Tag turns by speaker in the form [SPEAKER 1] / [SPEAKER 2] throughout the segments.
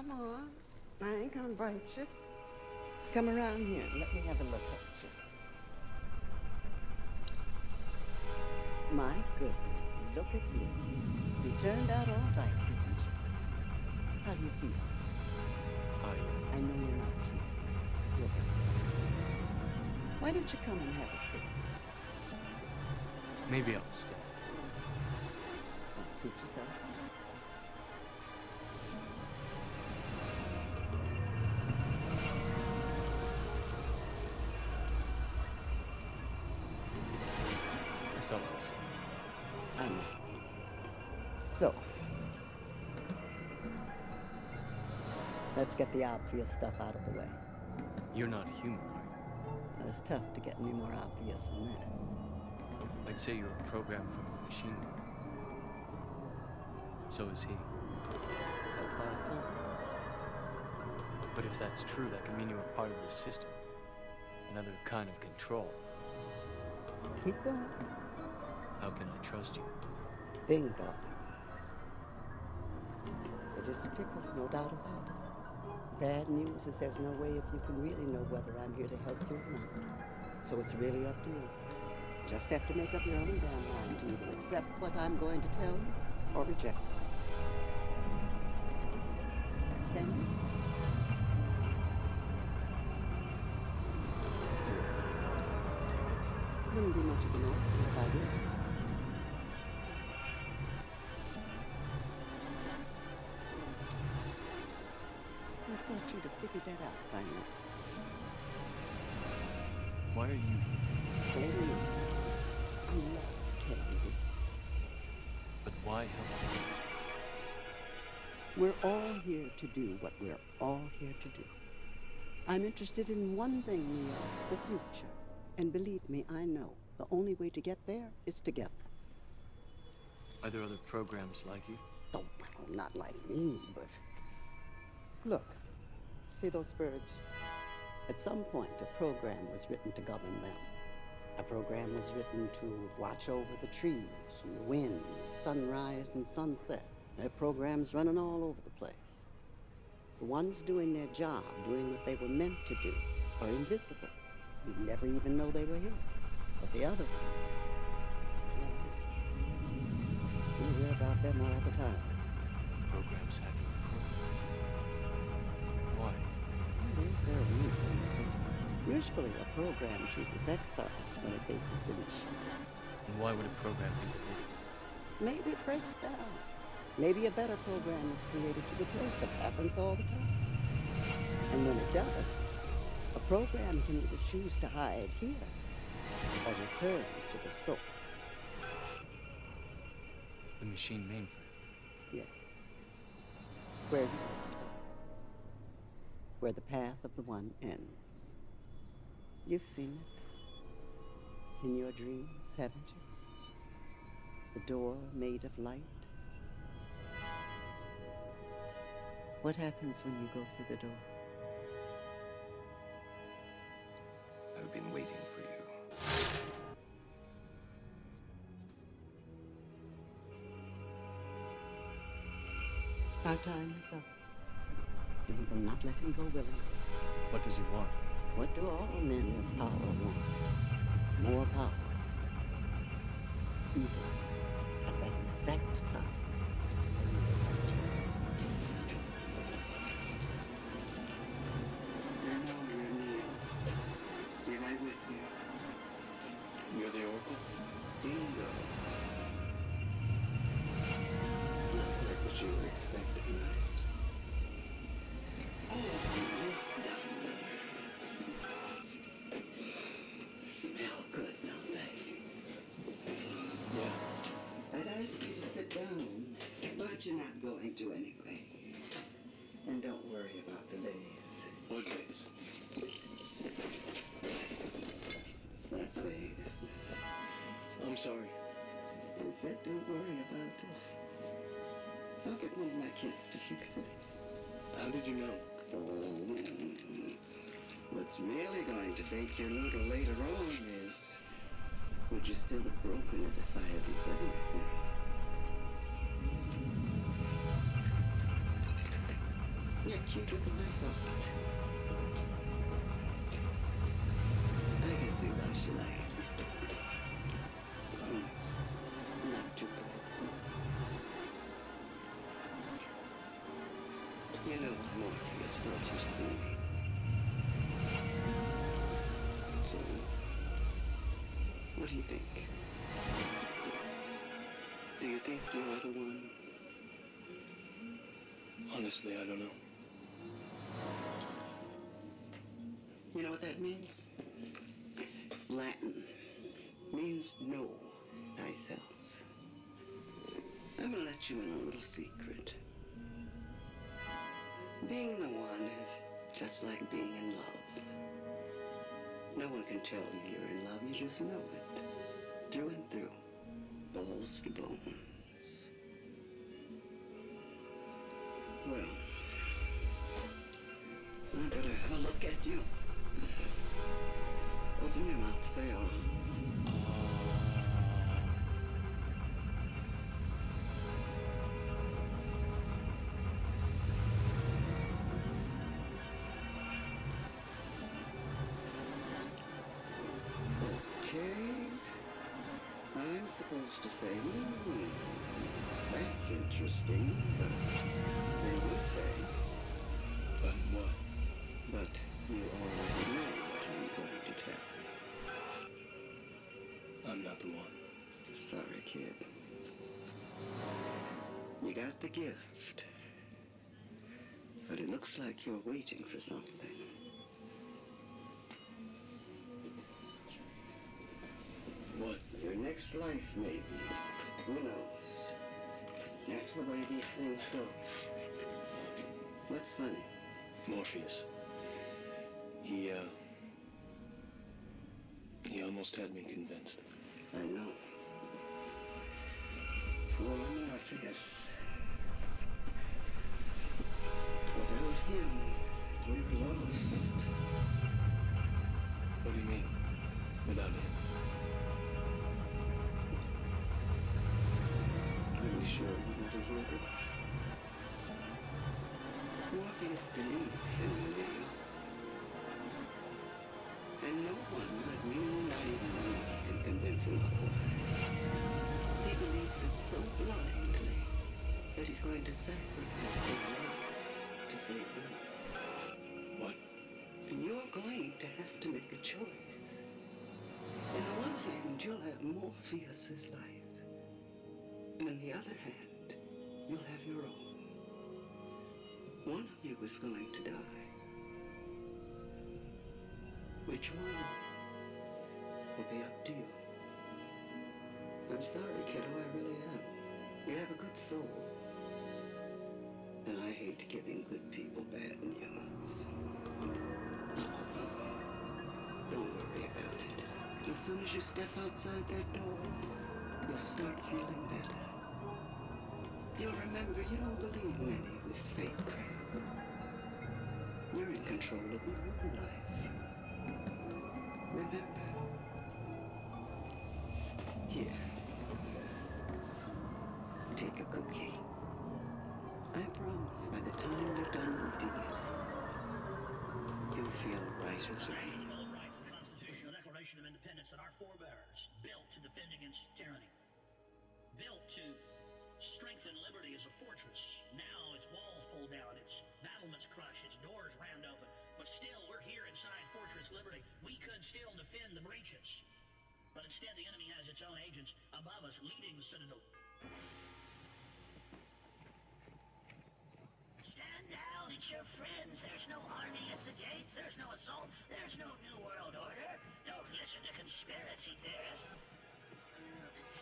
[SPEAKER 1] Come on. I ain't gonna bite you. Come around here. Let me have a look at you. My goodness, look at you. You turned out all right, didn't you? How do you feel? I know you're not sleeping. You're better. Why don't you come and have a seat?
[SPEAKER 2] Maybe I'll stay.
[SPEAKER 1] Well, suit yourself.
[SPEAKER 2] I felt this.
[SPEAKER 1] I know. So, let's get the obvious stuff out of the way.
[SPEAKER 2] You're not human, are you?
[SPEAKER 1] Well, it's tough to get any more obvious than that.
[SPEAKER 2] I'd say you're a program from a machine. So is he.
[SPEAKER 1] So far, so good.
[SPEAKER 2] But if that's true, that can mean you're part of the system. Another kind of control.
[SPEAKER 1] Keep going.
[SPEAKER 2] How can I trust you?
[SPEAKER 1] Bingo. It is a pickle, no doubt about it. Bad news is there's no way if you can really know whether I'm here to help you or not. So it's really up to you. Just have to make up your own damn mind to either accept what I'm going to tell you or reject it. Can you? Wouldn't be much of an order if I did. I thought you'd have figured that out by now.
[SPEAKER 2] Why are you here?
[SPEAKER 1] Same reason. I love telling you.
[SPEAKER 2] But why help me?
[SPEAKER 1] We're all here to do what we're all here to do. I'm interested in one thing, Neo, the future. And believe me, I know the only way to get there is together.
[SPEAKER 2] Are there other programs like you?
[SPEAKER 1] Oh, well, not like me, but... Look, see those birds? At some point, a program was written to govern them. A program was written to watch over the trees and the wind, sunrise and sunset. There are programs running all over the place. The ones doing their job, doing what they were meant to do, are invisible. You'd never even know they were here. But the other ones, well, you hear about them all the time.
[SPEAKER 2] Programs hacking the program. Why?
[SPEAKER 1] There are reasons, but usually a program chooses exile when it faces deletion.
[SPEAKER 2] And why would a program be deleted?
[SPEAKER 1] Maybe it breaks down. Maybe a better program is created to replace it. Happens all the time. And when it does, a program can either choose to hide here or return to the source.
[SPEAKER 2] The machine mainframe.
[SPEAKER 1] Yes. Where you must go. Where the path of the one ends. You've seen it. In your dreams, haven't you? The door made of light. What happens when you go through the door?
[SPEAKER 3] I've been waiting for you.
[SPEAKER 1] Our time is up. And he will not let him go willingly.
[SPEAKER 2] What does he want?
[SPEAKER 1] What do all men with power want? More power. Evil. At that exact time. You're right with me.
[SPEAKER 2] You're the Oracle?
[SPEAKER 1] Bingo.
[SPEAKER 3] Not quite what you were expecting.
[SPEAKER 1] Oh, yes, darling. Smell good, don't they?
[SPEAKER 2] Yeah.
[SPEAKER 1] I'd ask you to sit down, but you're not going to anyway. And don't worry about delays.
[SPEAKER 2] What days?
[SPEAKER 1] That phase.
[SPEAKER 2] I'm sorry.
[SPEAKER 1] I said don't worry about it. I'll get one of my kids to fix it.
[SPEAKER 2] How did you know?
[SPEAKER 1] Oh, what's really going to bake your noodle later on is, would you still have broken it if I hadn't said anything? Cuter than I thought. I can see why she likes you. Not too bad. You know what Morpheus brought you to see me. So, what do you think? Do you think you're the one?
[SPEAKER 2] Honestly, I don't know.
[SPEAKER 1] You know what that means? It's Latin. Means know thyself. I'm gonna let you in a little secret. Being the one is just like being in love. No one can tell you you're in love, you just know it. Through and through. Balls to bones. Well, I better have a look at you. Open your mouth, say oh. Okay. I'm supposed to say, that's interesting, but they would say.
[SPEAKER 2] But what?
[SPEAKER 1] But you already know what I'm going to tell you.
[SPEAKER 2] I'm not the one.
[SPEAKER 1] Sorry, kid. You got the gift. But it looks like you're waiting for something.
[SPEAKER 2] What?
[SPEAKER 1] Your next life, maybe. Who knows? That's the way these things go. What's funny?
[SPEAKER 2] Morpheus. He almost had me convinced.
[SPEAKER 1] I know. Poor Morpheus. Without him, we're lost.
[SPEAKER 2] What do you mean? Without him?
[SPEAKER 1] Are you sure you want to hear this? Morpheus believes in you, Neo. And no one, not you, not even me, can convince him otherwise. He believes it so blindly that he's going to sacrifice his life to save yours.
[SPEAKER 2] What?
[SPEAKER 1] And you're going to have to make a choice. On the one hand, you'll have Morpheus's life. And on the other hand, you'll have your own. One of you is going to die. Which one will be up to you? I'm sorry, kiddo, I really am. You have a good soul. And I hate giving good people bad news. Don't worry about it. As soon as you step outside that door, you'll start feeling better. You'll remember you don't believe in any of this fate crap. You're in control of your own life. Remember. Here. Take a cookie. I promise by the time you're done eating it, you'll feel right as rain.
[SPEAKER 4] Bill of Rights, the Constitutional Declaration of Independence, and our forebears built to defend against tyranny. Built to strengthen liberty as a fortress. Now its walls pulled down, its battlements crushed, its doors rammed open. But still, we're here inside Fortress Liberty. We could still defend the breaches. But instead, the enemy has its own agents above us, leading the Citadel. Stand down, it's your friends. There's no army at the gates. There's no assault. There's no New World Order. Don't listen to conspiracy theorists.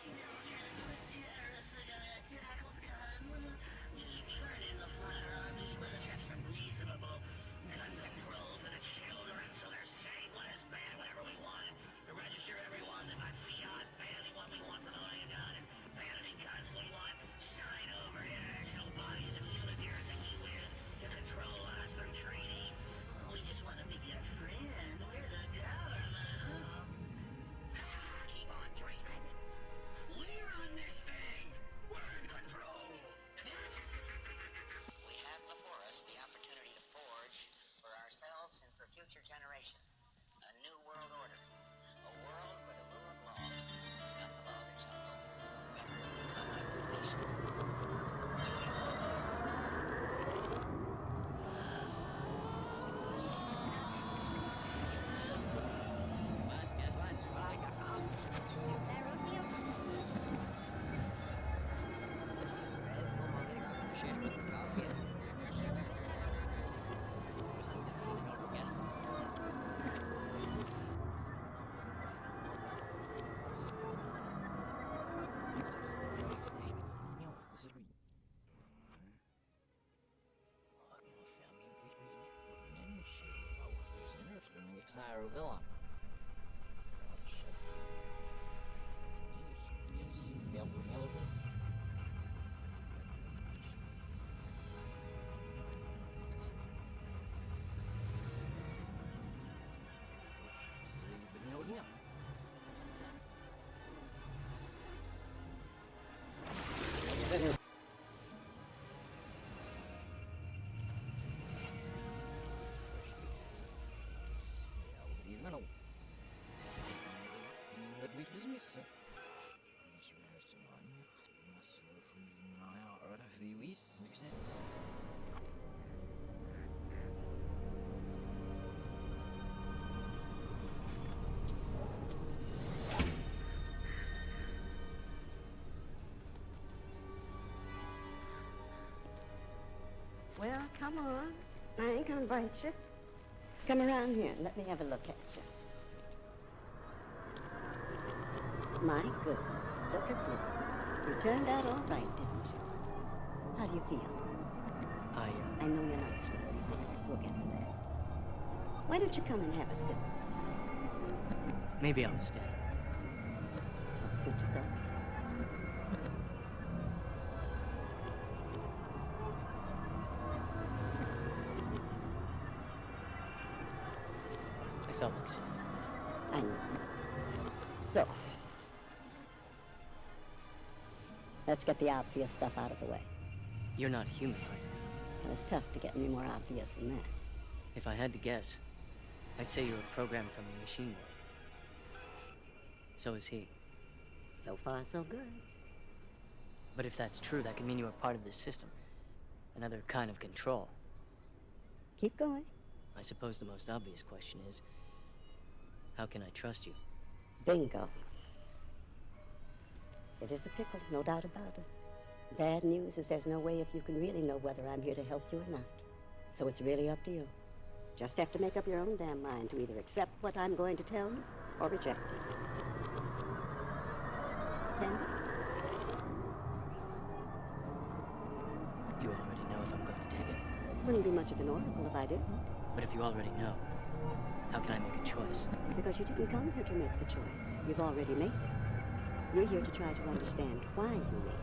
[SPEAKER 4] The terrorists are gonna attack with guns. Just turn in the firearms. Just let us have some reasonable gun control for the children so they're safe. Let us ban whatever we want. To register everyone that by fiat banning what we want from owning a gun and banning guns we want. Sign over international bodies of unitarians that you win to control us through training. We just want to be your friend. We're the
[SPEAKER 5] villain.
[SPEAKER 1] Well, come on. I ain't gonna bite you. Come around here and let me have a look at you. My goodness, look at you. You turned out all right, didn't you? How do you feel? I know you're not sleepy. We'll get to that. Why don't you come and have a sip this time?
[SPEAKER 2] Maybe I'll stay.
[SPEAKER 1] Suit yourself.
[SPEAKER 2] I felt like saying.
[SPEAKER 1] I know. So, let's get the obvious stuff out of the way.
[SPEAKER 2] You're not human, are you?
[SPEAKER 1] Well, it's tough to get any more obvious than that.
[SPEAKER 2] If I had to guess, I'd say you're a program from the machine world. So is he.
[SPEAKER 1] So far, so good.
[SPEAKER 2] But if that's true, that could mean you are part of this system. Another kind of control.
[SPEAKER 1] Keep going.
[SPEAKER 2] I suppose the most obvious question is, how can I trust you?
[SPEAKER 1] Bingo. It is a pickle, no doubt about it. Bad news is there's no way if you can really know whether I'm here to help you or not. So it's really up to you. Just have to make up your own damn mind to either accept what I'm going to tell you or reject it. Candy?
[SPEAKER 2] You already know if I'm going to take it.
[SPEAKER 1] Wouldn't be much of an oracle if I didn't.
[SPEAKER 2] But if you already know, how can I make a choice?
[SPEAKER 1] Because you didn't come here to make the choice. You've already made it. You're here to try to understand why you made it.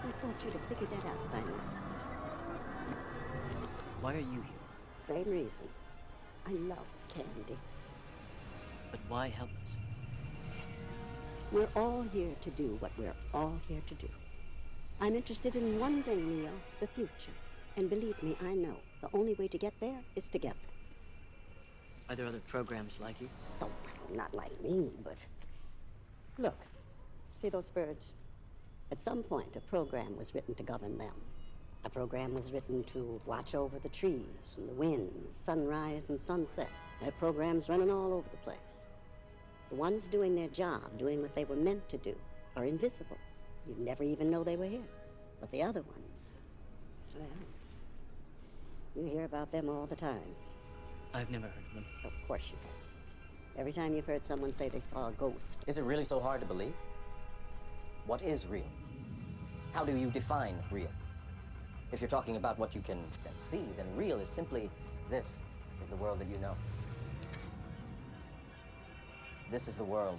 [SPEAKER 1] I thought you'd have figured that out by now.
[SPEAKER 2] Why are you here?
[SPEAKER 1] Same reason. I love candy.
[SPEAKER 2] But why help us?
[SPEAKER 1] We're all here to do what we're all here to do. I'm interested in one thing, Neo, the future. And believe me, I know the only way to get there is together.
[SPEAKER 2] Are there other programs like you?
[SPEAKER 1] Oh, not like me, but... Look, see those birds? At some point, a program was written to govern them. A program was written to watch over the trees and the winds, sunrise and sunset. There are programs running all over the place. The ones doing their job, doing what they were meant to do, are invisible. You'd never even know they were here. But the other ones, well, you hear about them all the time.
[SPEAKER 2] I've never heard of them.
[SPEAKER 1] Of course you have. Every time you've heard someone say they saw a ghost.
[SPEAKER 5] Is it really so hard to believe? What is real? How do you define real? If you're talking about what you can see, then real is simply this is the world that you know. This is the world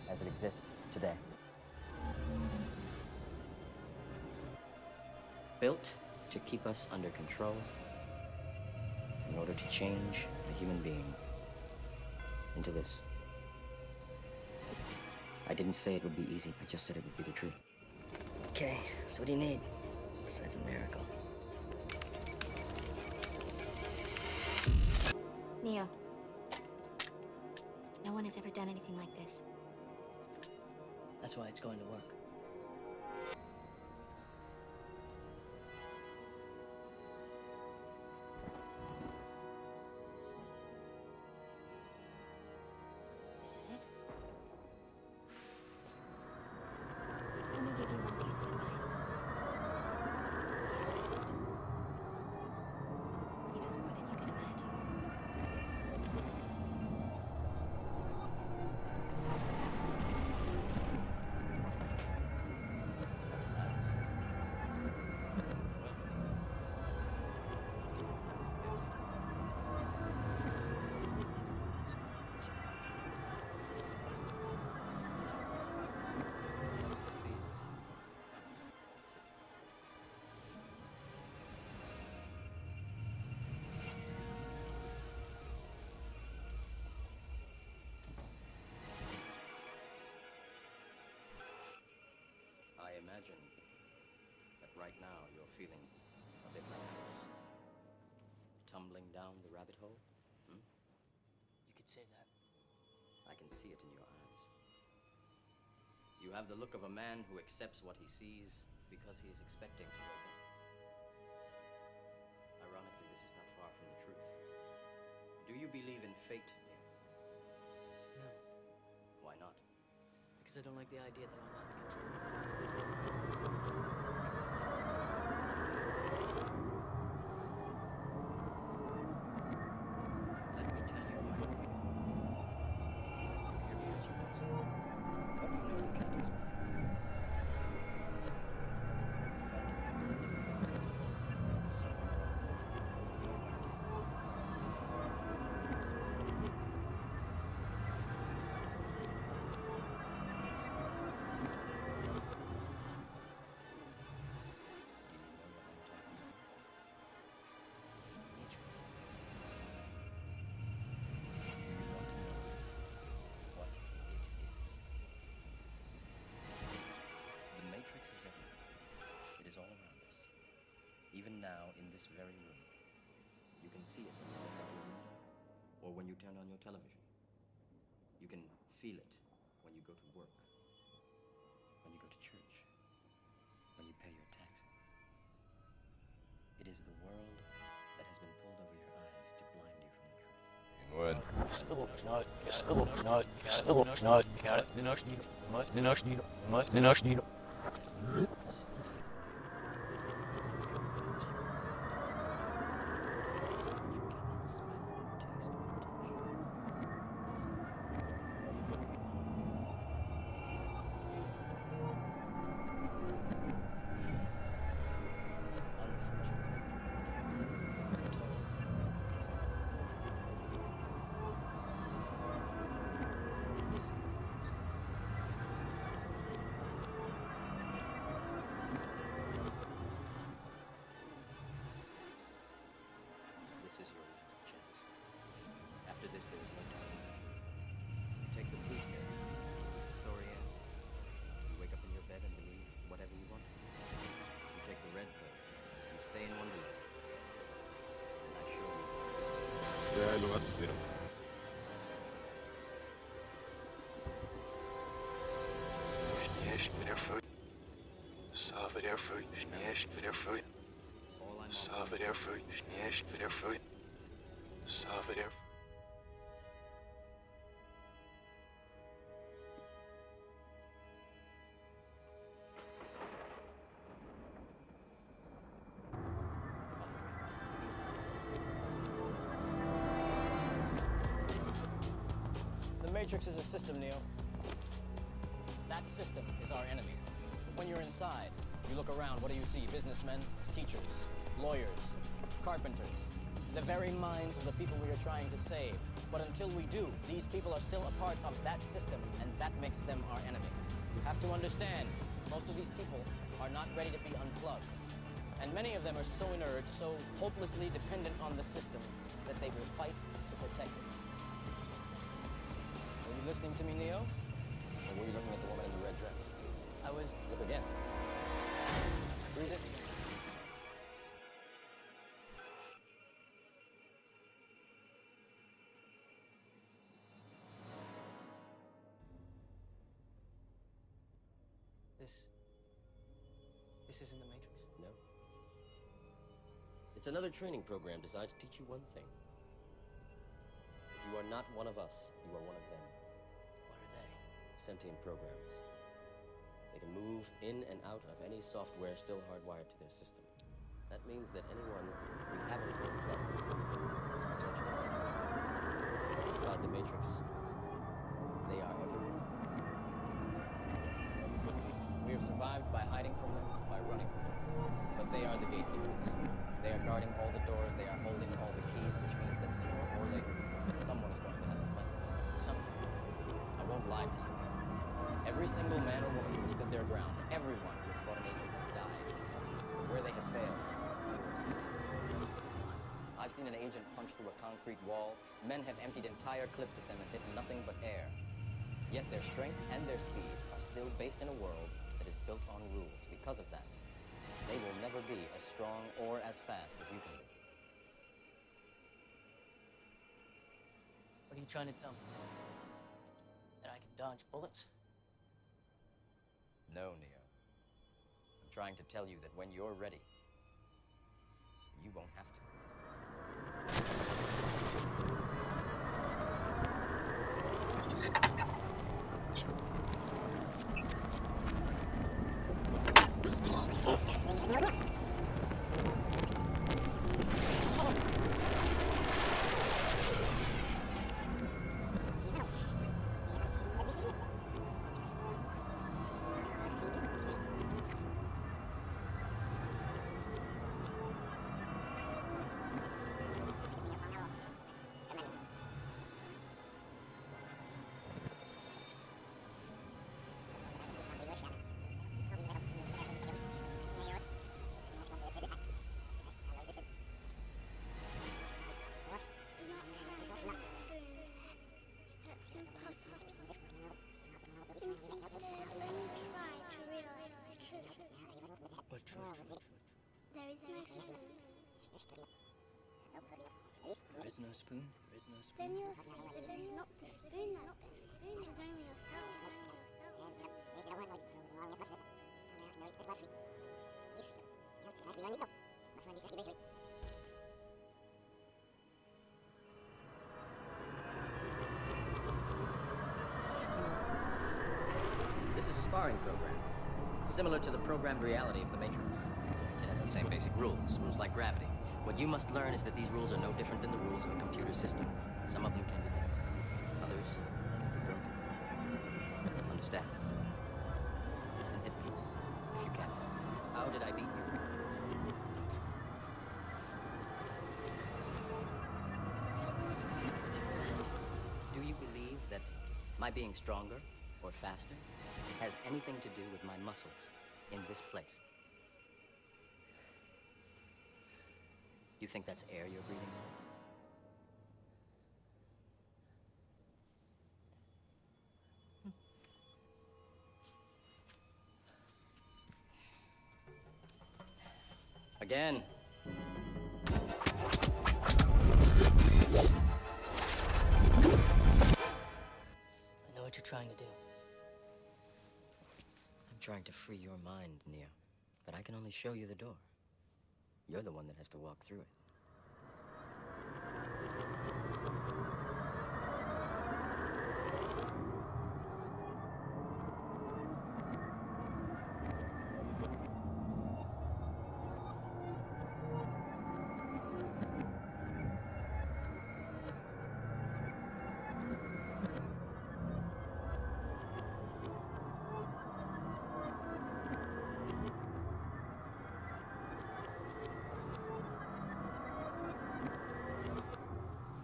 [SPEAKER 5] as it exists today. Built to keep us under control in order to change a human being into this. I didn't say it would be easy. I just said it would be the truth.
[SPEAKER 6] Okay, so what do you need? Besides a miracle.
[SPEAKER 7] Neo. No one has ever done anything like this.
[SPEAKER 2] That's why it's going to work.
[SPEAKER 7] This is it. Let me give you one piece of advice. Be honest. He knows more than you can imagine.
[SPEAKER 5] right now you're feeling a bit like this. Tumbling down the rabbit hole?
[SPEAKER 2] You could say that.
[SPEAKER 5] I can see it in your eyes. You have the look of a man who accepts what he sees because he is expecting to go back. Ironically, this is not far from the truth. Do you believe in fate, Neo?
[SPEAKER 2] No,
[SPEAKER 5] Why not?
[SPEAKER 2] because I don't like the idea that I'm not in control.
[SPEAKER 5] Let me tell you why. You hear me as you must. What you know you can't explain. You felt it coming into your head. There was something wrong. Your what it is. The Matrix is everywhere. It is all around us. Even now, in this very room. You can see it when you look out your window or when you turn on your television. You can feel it when you go to work, when you go to church, when you pay your taxes. It is the world that has been pulled over your eyes to blind you from the truth. This is your last chance. After this, there is no time. You take the blue pill. Story ends. You wake up in your bed and believe whatever you want. You take the red pill. You stay in Wonderland. And I show you.
[SPEAKER 8] ده لغات صغيرة.
[SPEAKER 3] Sneeuwst weer voet. Saven weer voet. Sneeuwst weer voet.
[SPEAKER 5] All I'm
[SPEAKER 3] Saven weer voet. Sneeuwst weer voet. Saven weer.
[SPEAKER 5] The Matrix is a system, Neo. That system is our enemy. When you're inside, you look around, what do you see? Businessmen, teachers, lawyers, carpenters. The very minds of the people we are trying to save. But until we do, these people are still a part of that system, and that makes them our enemy. You have to understand, most of these people are not ready to be unplugged. And many of them are so inert, so hopelessly dependent on the system, that they will fight to protect it. Were you listening to me, Neo? Or were you looking at the woman in the red dress? I was... Look again. Freeze it.
[SPEAKER 2] This isn't the Matrix.
[SPEAKER 5] No. It's another training program designed to teach you one thing. If you are not one of us, you are one of them.
[SPEAKER 2] What are they?
[SPEAKER 5] Sentient programs. They can move in and out of any software still hardwired to their system. That means that anyone we haven't unplugged is potential danger. Inside the Matrix, they are everywhere. We have survived by hiding from them, by running from them. But they are the gatekeepers. They are guarding all the doors, they are holding all the keys, which means that sooner or later, someone is going to have a fight. Someone. I won't lie to you. Every single man or woman who has stood their ground, everyone who has fought an agent has died. But where they have failed, they will succeed. I've seen an agent punch through a concrete wall. Men have emptied entire clips at them and hit nothing but air. Yet their strength and their speed are still based in a world that is built on rules. Because of that, they will never be as strong or as fast as you can be.
[SPEAKER 2] What are you trying to tell me? That I can dodge bullets?
[SPEAKER 5] No, Neo. I'm trying to tell you that when you're ready, you won't have to.
[SPEAKER 7] That's impossible. Instead, only try to realize the truth.
[SPEAKER 2] What truth?
[SPEAKER 7] There is no spoon.
[SPEAKER 2] There is no spoon? There is no
[SPEAKER 7] Then
[SPEAKER 2] spoon?
[SPEAKER 7] you'll see that it is not the spoon that fits. It is only yourself.
[SPEAKER 5] This is a sparring program, similar to the programmed reality of the Matrix. It has the same basic rules like gravity. What you must learn is that these rules are no different than the rules of a computer system. Some of them can be bent, others can be broken. Understand? And hit me if you can. How did I beat you? Do you believe that my being stronger or faster has anything to do with my muscles in this place? You think that's air you're breathing in? Again.
[SPEAKER 2] I know what you're trying to do.
[SPEAKER 5] I'm trying to free your mind, Neo. But I can only show you the door. You're the one that has to walk through it.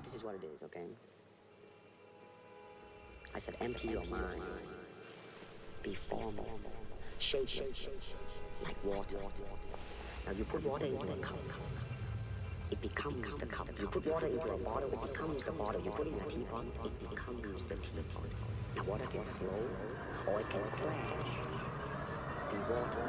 [SPEAKER 6] This is what it is, okay? I said empty your mind. Be formless, shapeless, like water. Now you put water into a cup. It becomes the cup. You put water into a bottle, it becomes the bottle. You put it in a teapot, it becomes the teapot. Now water can flow, or it can crash. Be water.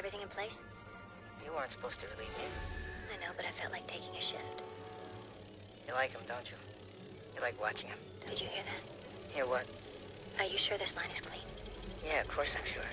[SPEAKER 7] everything in place?
[SPEAKER 9] You weren't supposed to relieve me.
[SPEAKER 7] I know, but I felt like taking a shift.
[SPEAKER 9] You like him, don't you? You like watching him.
[SPEAKER 7] Did you hear that?
[SPEAKER 9] Hear what?
[SPEAKER 7] Are you sure this line is clean?
[SPEAKER 9] Yeah, of course I'm sure.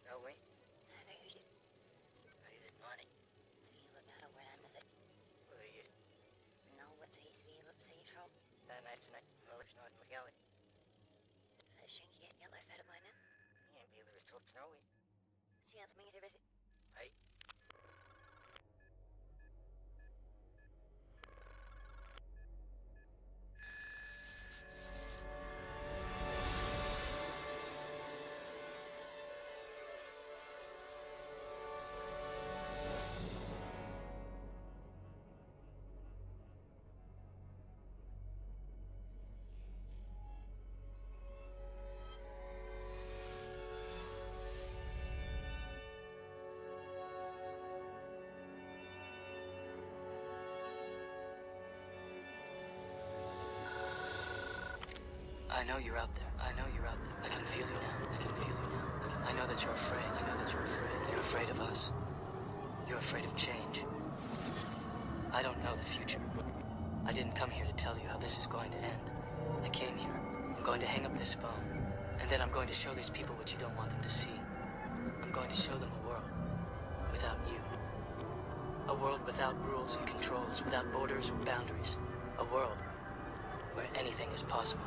[SPEAKER 9] No way. Are you this morning? Who are you?
[SPEAKER 7] No, what's he saying from?
[SPEAKER 9] That night tonight. Polish North McGalley.
[SPEAKER 7] Shinky and yellow fed by now.
[SPEAKER 9] He ain't be able to talk snowy.
[SPEAKER 7] See how to make it visit.
[SPEAKER 9] Hey.
[SPEAKER 2] I know you're out there. I know you're out there. I can feel you now. I can feel you now. I know that you're afraid. I know that you're afraid. You're afraid of us. You're afraid of change. I don't know the future. I didn't come here to tell you how this is going to end. I came here. I'm going to hang up this phone. And then I'm going to show these people what you don't want them to see. I'm going to show them a world without you. A world without rules and controls, without borders or boundaries. A world where anything is possible.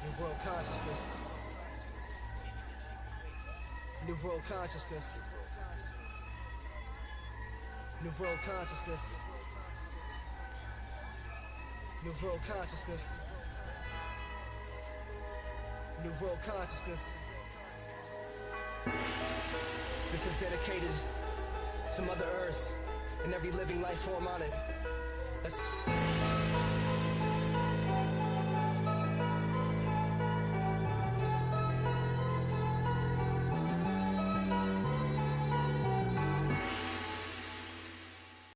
[SPEAKER 10] New world consciousness. New world consciousness. New world consciousness. New world consciousness. New world consciousness. This is dedicated to Mother Earth and every living life form on it. That's